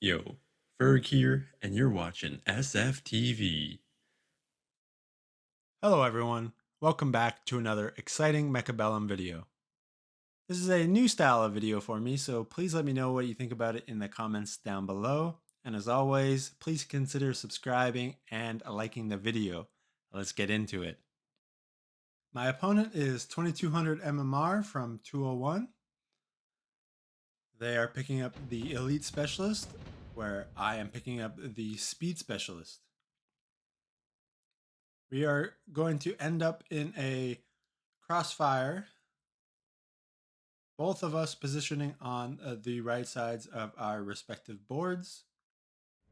Yo, Ferg here, and you're watching SFTV. Hello everyone, welcome back to another exciting Mechabellum video. This is a new style of video for me, so please let me know what you think about it in the comments down below. And as always, please consider subscribing and liking the video. Let's get into it. My opponent is 2200 MMR from 201. They are picking up the Elite Specialist, where I am picking up the Speed Specialist. We are going to end up in a crossfire, both of us positioning on the right sides of our respective boards.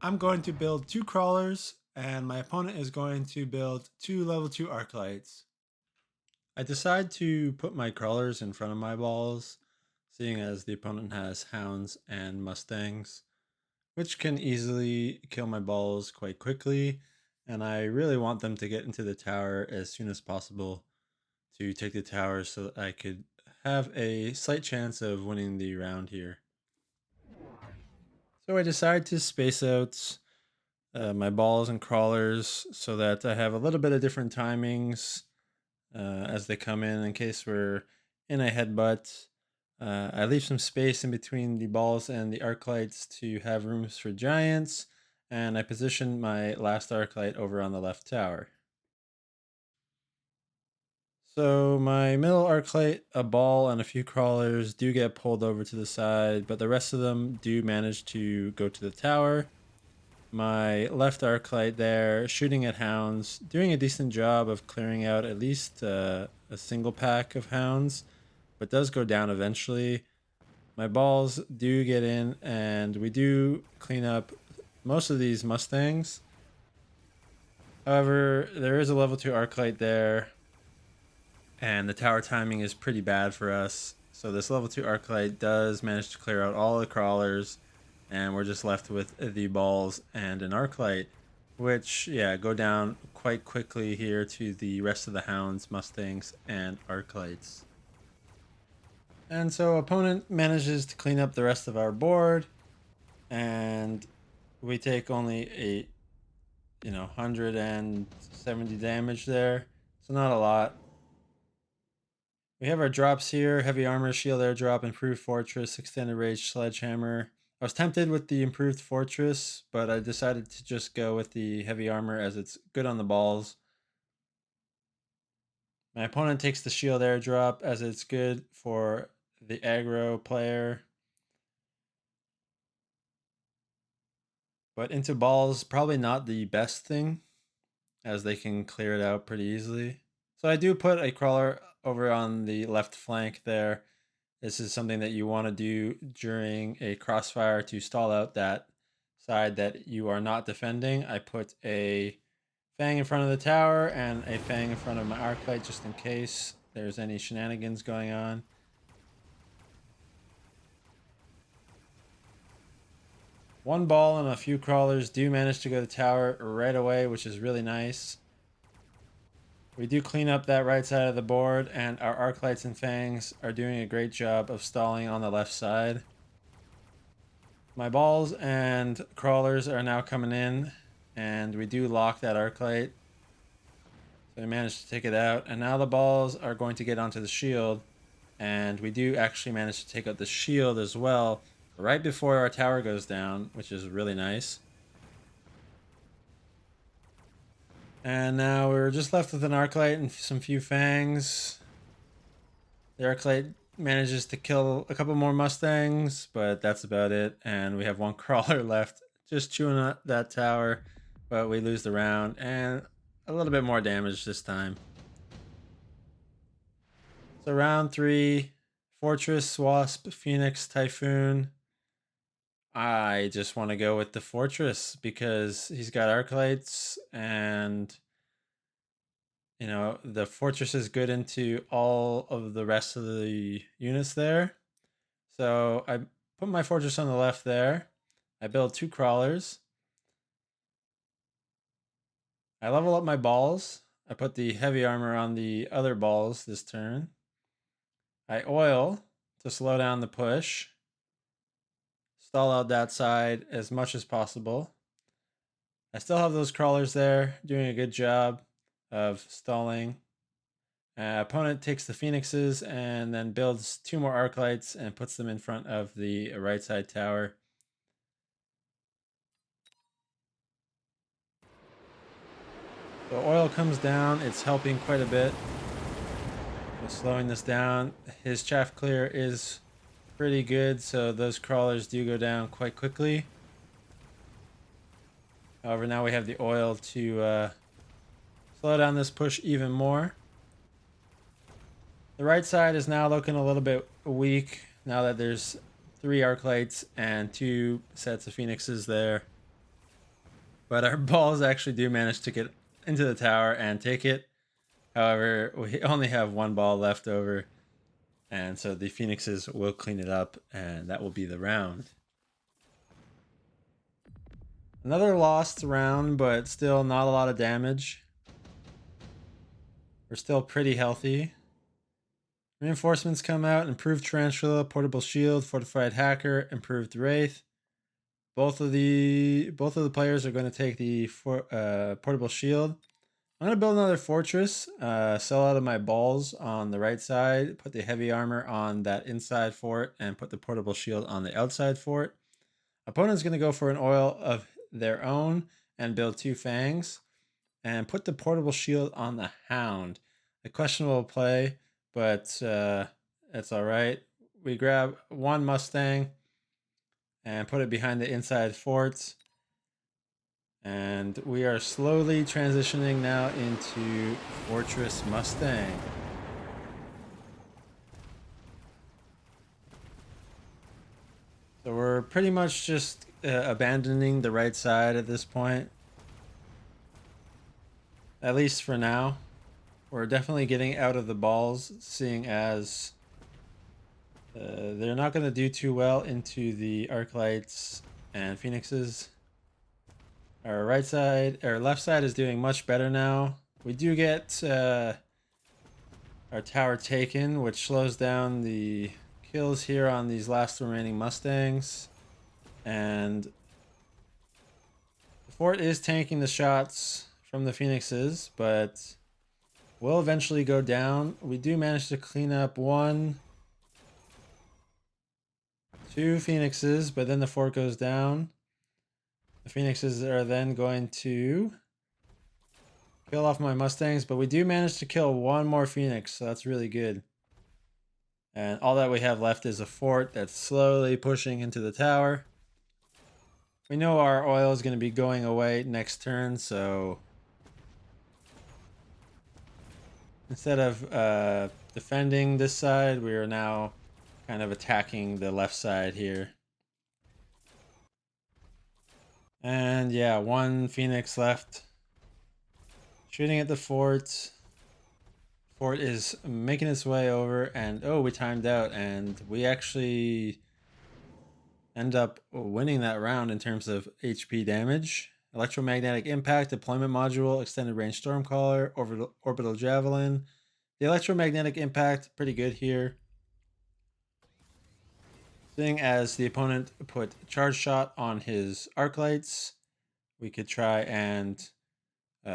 I'm going to build 2 crawlers, and my opponent is going to build 2 level 2 arclights. I decide to put my crawlers in front of my balls, seeing as the opponent has hounds and mustangs, which can easily kill my balls quite quickly, and I really want them to get into the tower as soon as possible to take the tower so that I could have a slight chance of winning the round here. So I decide to space out my balls and crawlers so that I have a little bit of different timings as they come in case we're in a headbutt. I leave some space in between the balls and the arc lights to have rooms for giants, and I position my last arc light over on the left tower. So my middle arc light, a ball, and a few crawlers do get pulled over to the side, but the rest of them do manage to go to the tower. My left arc light there, shooting at hounds, doing a decent job of clearing out at least a single pack of hounds, but does go down eventually. My balls do get in, and we do clean up most of these mustangs. However, there is a level 2 arc light there, and the tower timing is pretty bad for us. So this level 2 arclight does manage to clear out all the crawlers, and we're just left with the balls and an arclight, which go down quite quickly here to the rest of the hounds, mustangs, and arclights. And so opponent manages to clean up the rest of our board, and we take only a 170 damage there, so not a lot. We have our drops here: heavy armor, shield airdrop, improved fortress, extended range sledgehammer. I was tempted with the improved fortress, but I decided to just go with the heavy armor as it's good on the balls. My opponent takes the shield airdrop as it's good for the aggro player. But into balls, probably not the best thing, as they can clear it out pretty easily. So I do put a crawler over on the left flank there. This is something that you want to do during a crossfire to stall out that side that you are not defending. I put a fang in front of the tower and a fang in front of my arclight just in case there's any shenanigans going on. One ball and a few crawlers do manage to go to the tower right away, which is really nice. We do clean up that right side of the board, and our arclights and fangs are doing a great job of stalling on the left side. My balls and crawlers are now coming in, and we do lock that arclight. So we managed to take it out, and now the balls are going to get onto the shield, and we do actually manage to take out the shield as well right before our tower goes down, which is really nice. And now we're just left with an arclight and some few fangs. The arclight manages to kill a couple more mustangs, but that's about it. And we have one crawler left, just chewing at that tower, but we lose the round and a little bit more damage this time. So round 3, Fortress, Wasp, Phoenix, Typhoon. I just want to go with the Fortress because he's got arclights, and the Fortress is good into all of the rest of the units there. So I put my Fortress on the left there. I build 2 crawlers. I level up my balls. I put the heavy armor on the other balls this turn. I oil to slow down the push. stall out that side as much as possible. I still have those crawlers there doing a good job of stalling. Opponent takes the phoenixes and then builds 2 more arc lights and puts them in front of the right side tower. So oil comes down, it's helping quite a bit with slowing this down. His chaff clear is pretty good, so those crawlers do go down quite quickly. However, now we have the oil to slow down this push even more. The right side is now looking a little bit weak now that there's 3 arc lights and 2 sets of phoenixes there. But our balls actually do manage to get into the tower and take it. However, we only have 1 ball left over. And so the phoenixes will clean it up, and that will be the round. Another lost round, but still not a lot of damage. We're still pretty healthy. Reinforcements come out, improved Tarantula, portable shield, fortified hacker, improved wraith. Both of the players are going to take the portable shield. I'm going to build another fortress, sell out of my balls on the right side, put the heavy armor on that inside fort, and put the portable shield on the outside fort. Opponent's going to go for an oil of their own and build 2 fangs, and put the portable shield on the hound. A questionable play, but it's all right. We grab 1 Mustang and put it behind the inside forts. And we are slowly transitioning now into Fortress Mustang. So we're pretty much just abandoning the right side at this point. At least for now. We're definitely getting out of the balls, seeing as they're not going to do too well into the arc lights and phoenixes. Our right side, our left side is doing much better now. We do get our tower taken, which slows down the kills here on these last remaining Mustangs. And the fort is tanking the shots from the phoenixes, but will eventually go down. We do manage to clean up 1, 2 phoenixes, but then the fort goes down. The phoenixes are then going to kill off my Mustangs, but we do manage to kill 1 more phoenix, so that's really good. And all that we have left is a fort that's slowly pushing into the tower. We know our oil is going to be going away next turn, so instead of defending this side, we are now kind of attacking the left side here. And yeah, 1 phoenix left. Shooting at the fort. Fort is making its way over, and oh, we timed out, and we actually end up winning that round in terms of HP damage. Electromagnetic impact, deployment module, extended range stormcaller, orbital javelin. The electromagnetic impact, pretty good here. Seeing as the opponent put charge shot on his arc lights, we could try and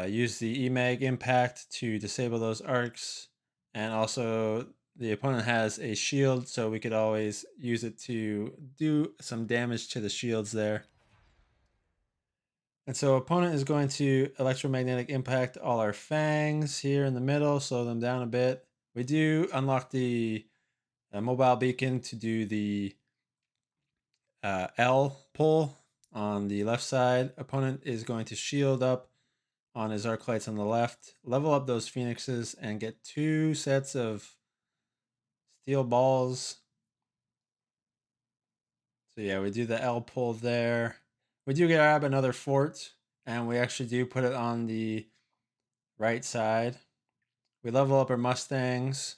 use the EMAG impact to disable those arcs. And also the opponent has a shield, so we could always use it to do some damage to the shields there. And so opponent is going to electromagnetic impact all our fangs here in the middle, slow them down a bit. We do unlock the mobile beacon to do the L pull on the left side. Opponent is going to shield up on his arc lights on the left, level up those phoenixes, and get 2 sets of steel balls. So yeah, we do the L pull there. We do grab another fort, and we actually do put it on the right side. We level up our Mustangs.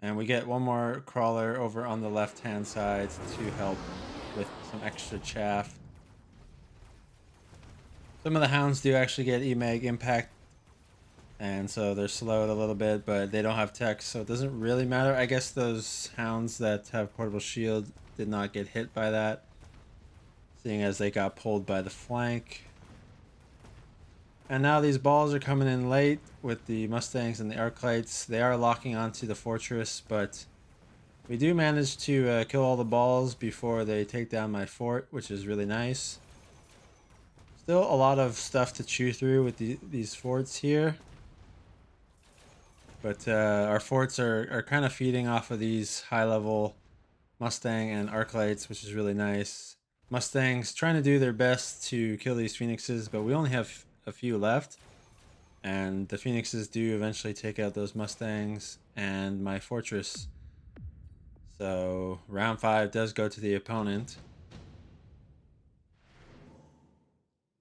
And we get 1 more crawler over on the left-hand side to help with some extra chaff. Some of the hounds do actually get EMAG impact and so they're slowed a little bit, but they don't have tech, so it doesn't really matter. I guess those hounds that have portable shield did not get hit by that, seeing as they got pulled by the flank. And now these balls are coming in late with the Mustangs and the Arclights. They are locking onto the fortress, but we do manage to kill all the balls before they take down my fort, which is really nice. Still a lot of stuff to chew through with these forts here. But our forts are kind of feeding off of these high-level Mustang and Arclights, which is really nice. Mustangs trying to do their best to kill these Phoenixes, but we only have a few left. And the Phoenixes do eventually take out those Mustangs and my fortress. So round 5 does go to the opponent.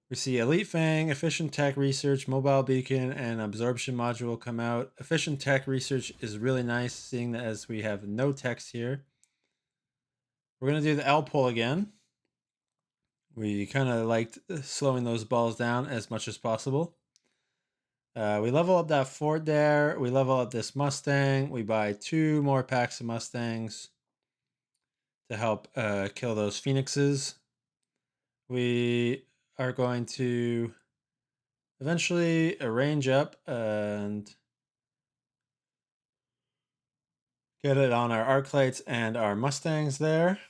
We see Elite Fang, Efficient Tech Research, Mobile Beacon, and Absorption Module come out. Efficient Tech Research is really nice, seeing that as we have no text here. We're going to do the L pull again. We kind of liked slowing those balls down as much as possible. We level up that fort there. We level up this Mustang. We buy 2 more packs of Mustangs to help kill those Phoenixes. We are going to eventually range up and get it on our Arclights and our Mustangs there.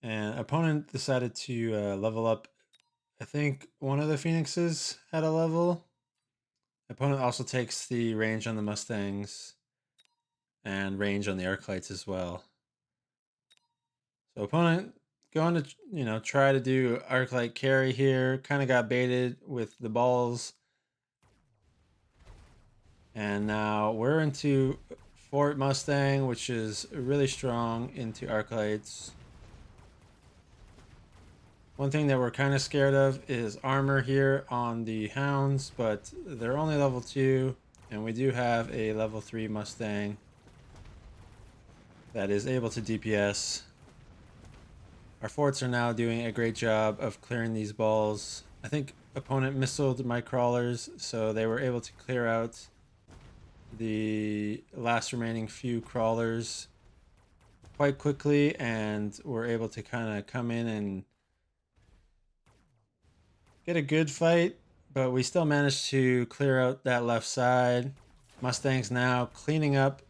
And opponent decided to level up. I think one of the Phoenixes had a level. Opponent also takes the range on the Mustangs and range on the Arclights as well. So opponent going to try to do Arclight carry here. Kind of got baited with the balls. And now we're into Fort Mustang, which is really strong into Arclights. One thing that we're kind of scared of is armor here on the Hounds, but they're only level 2, and we do have a level 3 Mustang that is able to DPS. Our forts are now doing a great job of clearing these balls. I think opponent missiled my crawlers, so they were able to clear out the last remaining few crawlers quite quickly, and were able to kind of come in and get a good fight, but we still managed to clear out that left side. Mustang's now cleaning up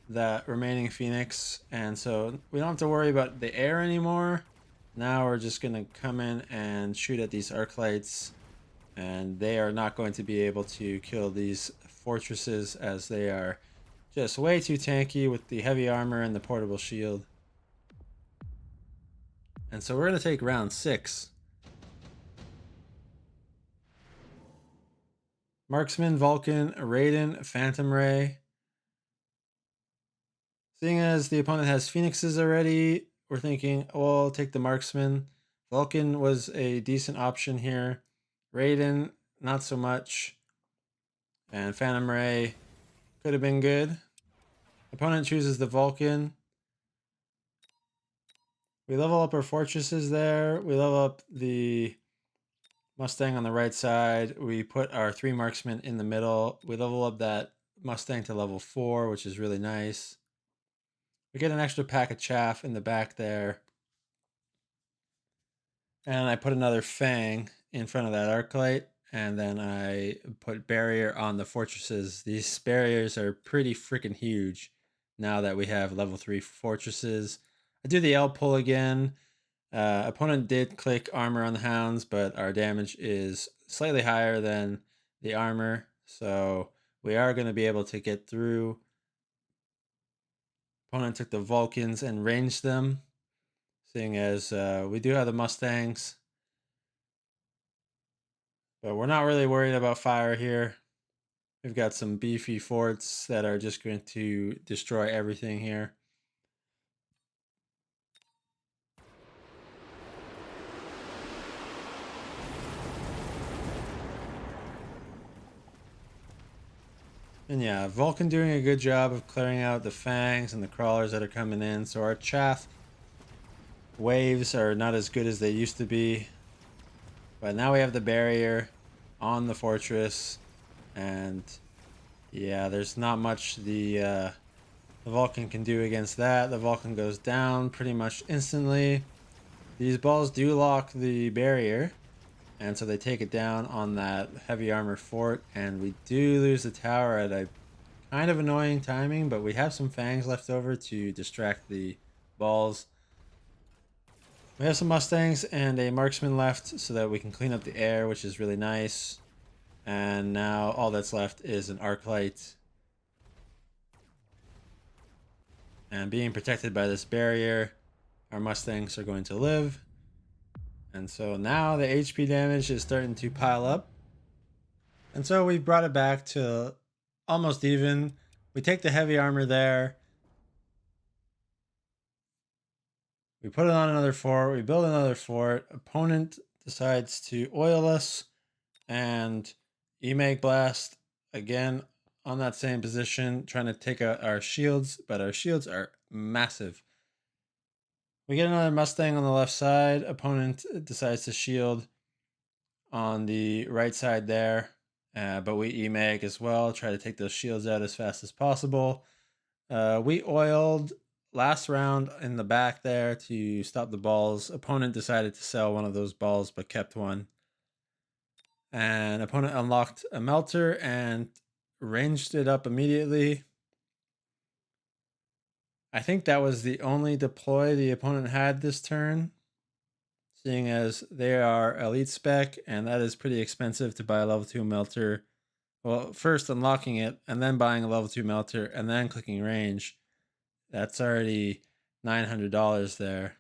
that remaining Phoenix, and so we don't have to worry about the air anymore. Now we're just going to come in and shoot at these Arclights, and they are not going to be able to kill these fortresses as they are just way too tanky with the heavy armor and the portable shield. And so we're going to take round 6. Marksman, Vulcan, Raiden, Phantom Ray. Seeing as the opponent has Phoenixes already, we're thinking, well, I'll take the Marksman. Vulcan was a decent option here. Raiden, not so much. And Phantom Ray could have been good. Opponent chooses the Vulcan. We level up our fortresses there. We level up the Mustang on the right side. We put our 3 marksmen in the middle. We level up that Mustang to level 4, which is really nice. We get an extra pack of chaff in the back there. And I put another Fang in front of that Arclight. And then I put barrier on the fortresses. These barriers are pretty freaking huge now that we have level 3 fortresses. I do the L pull again. Opponent did click armor on the Hounds, but our damage is slightly higher than the armor, so we are going to be able to get through. Opponent took the Vulcans and ranged them, seeing as we do have the Mustangs, but we're not really worried about fire here. We've got some beefy forts that are just going to destroy everything here. And yeah, Vulcan doing a good job of clearing out the Fangs and the crawlers that are coming in. So our chaff waves are not as good as they used to be. But now we have the barrier on the fortress, and yeah, there's not much the Vulcan can do against that. The Vulcan goes down pretty much instantly. These balls do lock the barrier, and so they take it down on that heavy armor fort, and we do lose the tower at a kind of annoying timing, but we have some fangs left over to distract the balls. We have some Mustangs and a marksman left so that we can clean up the air, which is really nice. And now all that's left is an arc light. And being protected by this barrier, our Mustangs are going to live. And so now the HP damage is starting to pile up. And so we've brought it back to almost even. We take the heavy armor there. We put it on another fort. We build another fort. Opponent decides to oil us and E-Mag Blast again on that same position, trying to take out our shields, but our shields are massive. We get another Mustang on the left side. Opponent decides to shield on the right side there, but we E-Mag as well, try to take those shields out as fast as possible. We oiled last round in the back there to stop the balls. Opponent decided to sell one of those balls but kept one. And opponent unlocked a melter and ranged it up immediately. I think that was the only deploy the opponent had this turn, seeing as they are elite spec, and that is pretty expensive to buy a level 2 melter. Well, first unlocking it, and then buying a level 2 melter, and then clicking range. That's already $900 there.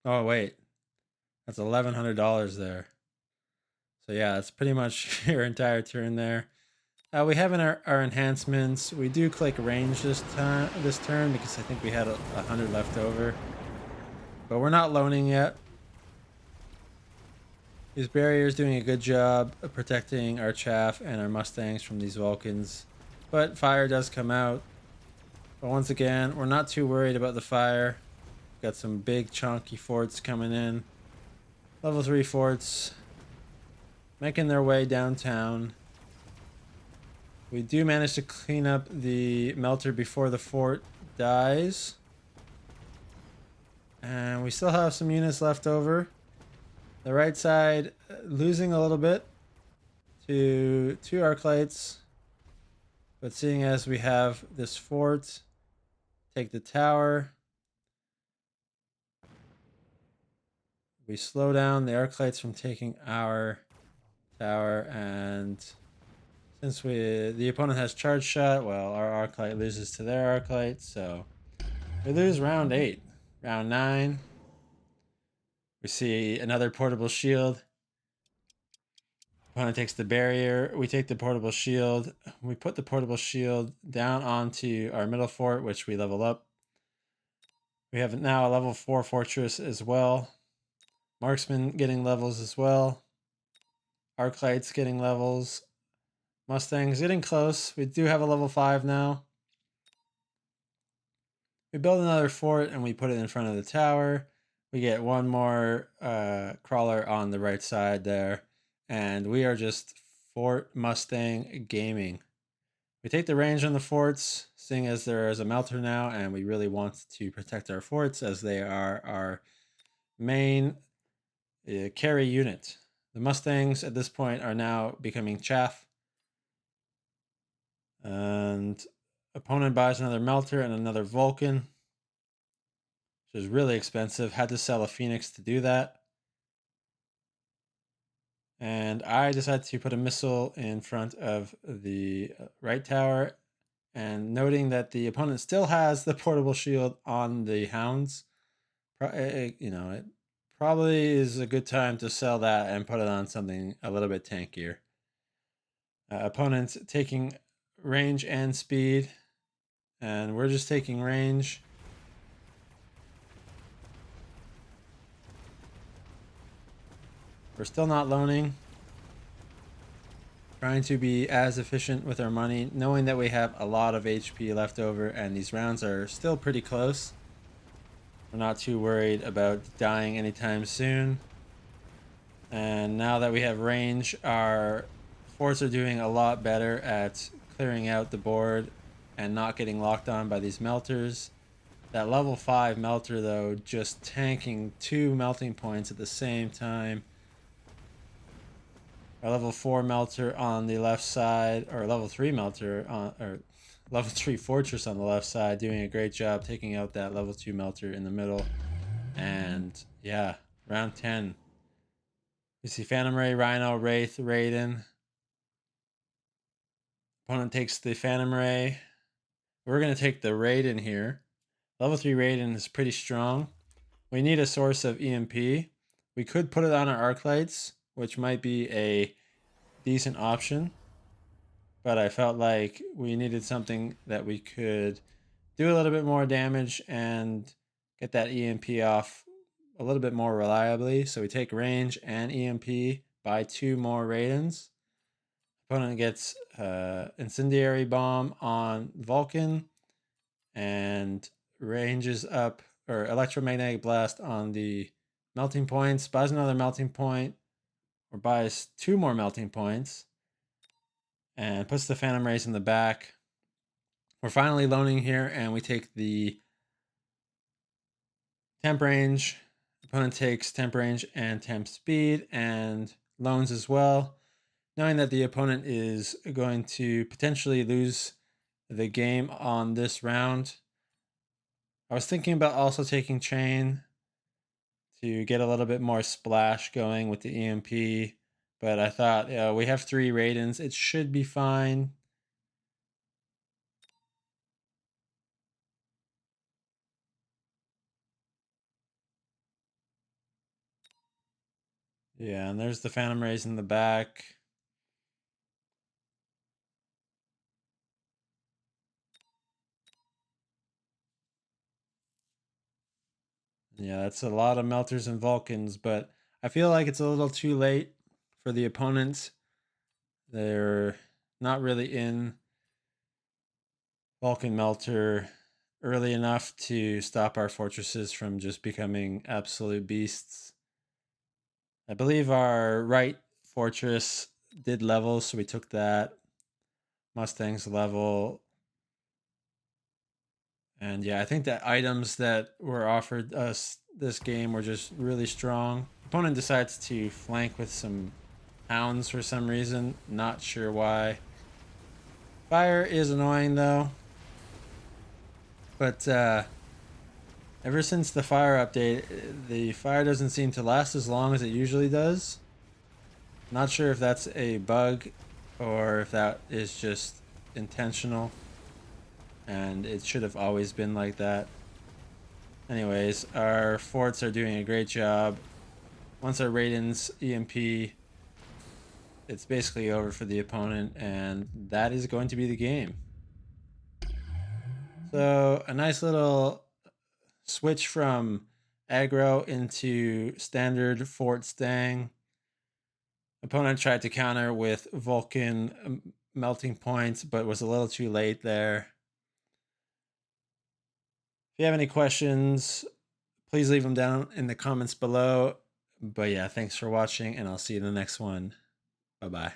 Oh, wait. That's $1,100 there. So yeah, that's pretty much your entire turn there. We have in our enhancements. We do click range this turn because I think we had 100 left over. But we're not loaning yet. These barriers doing a good job of protecting our chaff and our Mustangs from these Vulcans. But fire does come out. But once again, we're not too worried about the fire. Got some big chunky forts coming in. Level 3 forts. Making their way downtown. We do manage to clean up the melter before the fort dies. And we still have some units left over. The right side losing a little bit to 2 arc lights. But seeing as we have this fort, take the tower. We slow down the arc lights from taking our tower, and since the opponent has charge shot, well, our arc light loses to their arc light, so we lose round 8. Round 9, we see another portable shield. Opponent takes the barrier. We take the portable shield. We put the portable shield down onto our middle fort, which we level up. We have now a level 4 fortress as well. Marksman getting levels as well. Arc lights getting levels. Mustang's getting close. We do have a level 5 now. We build another fort and we put it in front of the tower. We get one more crawler on the right side there. And we are just Fort Mustang gaming. We take the range on the forts, seeing as there is a melter now, and we really want to protect our forts as they are our main carry unit. The Mustangs at this point are now becoming chaff. And opponent buys another melter and another Vulcan, which is really expensive. Had to sell a Phoenix to do that. And I decided to put a missile in front of the right tower. And noting that the opponent still has the portable shield on the Hounds, it probably is a good time to sell that and put it on something a little bit tankier. Opponent's taking range and speed, and we're just taking range. We're still not loaning. Trying to be as efficient with our money, knowing that we have a lot of HP left over and these rounds are still pretty close. We're not too worried about dying anytime soon. And now that we have range, our forts are doing a lot better at clearing out the board and not getting locked on by these melters. That level 5 melter, though, just tanking 2 melting points at the same time. Our level 4 melter on the left side, or level 3 melter, or level 3 fortress on the left side, doing a great job taking out that level 2 melter in the middle. And yeah, round 10. You see Phantom Ray, Rhino, Wraith, Raiden. Opponent takes the Phantom Ray. We're going to take the Raiden here. Level 3 Raiden is pretty strong. We need a source of EMP. We could put it on our arc lights, which might be a decent option. But I felt like we needed something that we could do a little bit more damage and get that EMP off a little bit more reliably. So we take range and EMP, buy 2 more Raidens. Opponent gets Incendiary Bomb on Vulcan and ranges up, or Electromagnetic Blast on the melting points, buys another melting point, or buys 2 more melting points, and puts the Phantom Rays in the back. We're finally loaning here, and we take the temp range. Opponent takes temp range and temp speed, and loans as well, knowing that the opponent is going to potentially lose the game on this round. I was thinking about also taking chain to get a little bit more splash going with the EMP, but I thought, we have 3 Raidens, it should be fine. Yeah, and there's the Phantom Rays in the back. Yeah, that's a lot of Melters and Vulcans, but I feel like it's a little too late for the opponents. They're not really in Vulcan Melter early enough to stop our fortresses from just becoming absolute beasts. I believe our right fortress did level, so we took that. Mustang's level. And yeah, I think the items that were offered us this game were just really strong. Opponent decides to flank with some hounds for some reason. Not sure why. Fire is annoying though. But ever since the fire update, the fire doesn't seem to last as long as it usually does. Not sure if that's a bug or if that is just intentional. And it should have always been like that. Anyways, our forts are doing a great job. Once our Raiden's EMP, it's basically over for the opponent, and that is going to be the game. So a nice little switch from aggro into standard fort stang. Opponent tried to counter with Vulcan melting points, but was a little too late there. If you have any questions, please leave them down in the comments below. But yeah, thanks for watching, and I'll see you in the next one. Bye-bye.